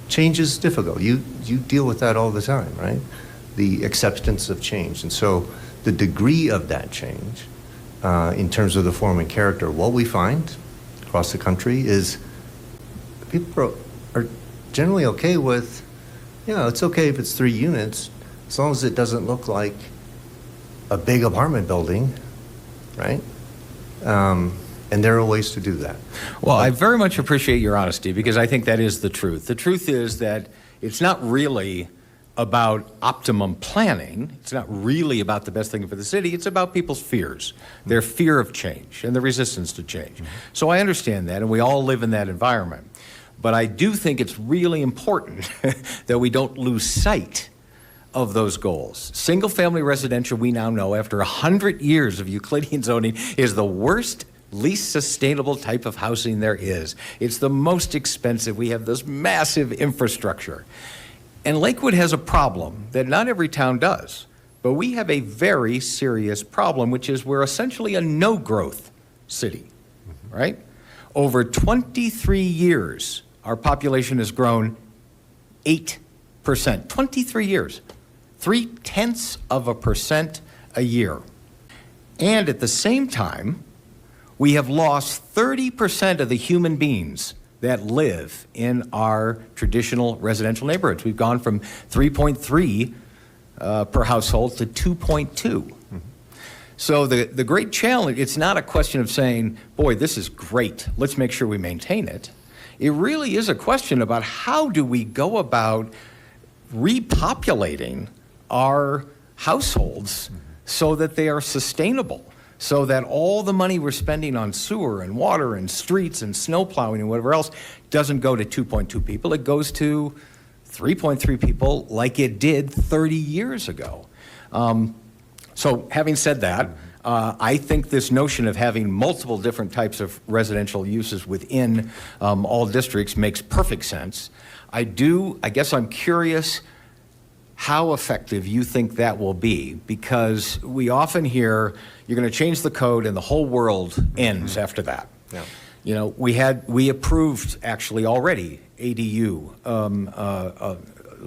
change is difficult. You deal with that all the time, right? The acceptance of change. And so the degree of that change in terms of the form and character, what we find across the country is people are generally okay with, it's okay if it's 3 units, as long as it doesn't look like a big apartment building, right? And there are ways to do that. Well, I very much appreciate your honesty, because I think that is the truth. The truth is that it's not really about optimum planning. It's not really about the best thing for the city. It's about people's fears, their fear of change and the resistance to change. Mm-hmm. So I understand that, and we all live in that environment. But I do think it's really important that we don't lose sight of those goals. Single-family residential, we now know, after 100 years of Euclidean zoning, is the worst, least sustainable type of housing there is. It's the most expensive. We have this massive infrastructure. And Lakewood has a problem that not every town does, but we have a very serious problem, which is we're essentially a no-growth city, right? Over 23 years, our population has grown 8%. 23 years. 0.3% a year. And at the same time, we have lost 30% of the human beings that live in our traditional residential neighborhoods. We've gone from 3.3 per household to 2.2. Mm-hmm. So the great challenge, it's not a question of saying, boy, this is great, let's make sure we maintain it. It really is a question about how do we go about repopulating our households so that they are sustainable, so that all the money we're spending on sewer and water and streets and snow plowing and whatever else doesn't go to 2.2 people, it goes to 3.3 people like it did 30 years ago. So having said that, I think this notion of having multiple different types of residential uses within all districts makes perfect sense. I guess I'm curious how effective you think that will be, because we often hear you're going to change the code and the whole world ends after that. Yeah. You know, we approved actually already ADU,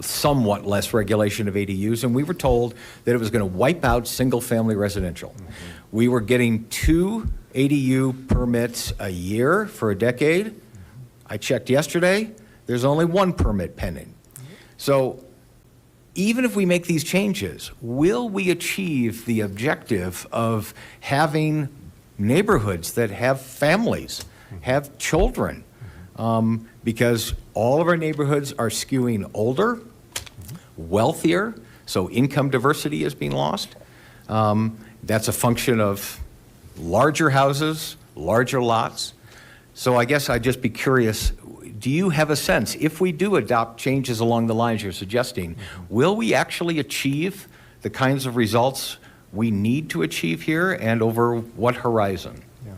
somewhat less regulation of ADUs, and we were told that it was going to wipe out single-family residential. Mm-hmm. We were getting 2 ADU permits a year for a decade. Mm-hmm. I checked yesterday, there's only 1 permit pending. Mm-hmm. So even if we make these changes, will we achieve the objective of having neighborhoods that have families, have children? Because all of our neighborhoods are skewing older, wealthier, so income diversity is being lost. That's a function of larger houses, larger lots. So I guess I'd just be curious, do you have a sense, if we do adopt changes along the lines you're suggesting, will we actually achieve the kinds of results we need to achieve here, and over what horizon?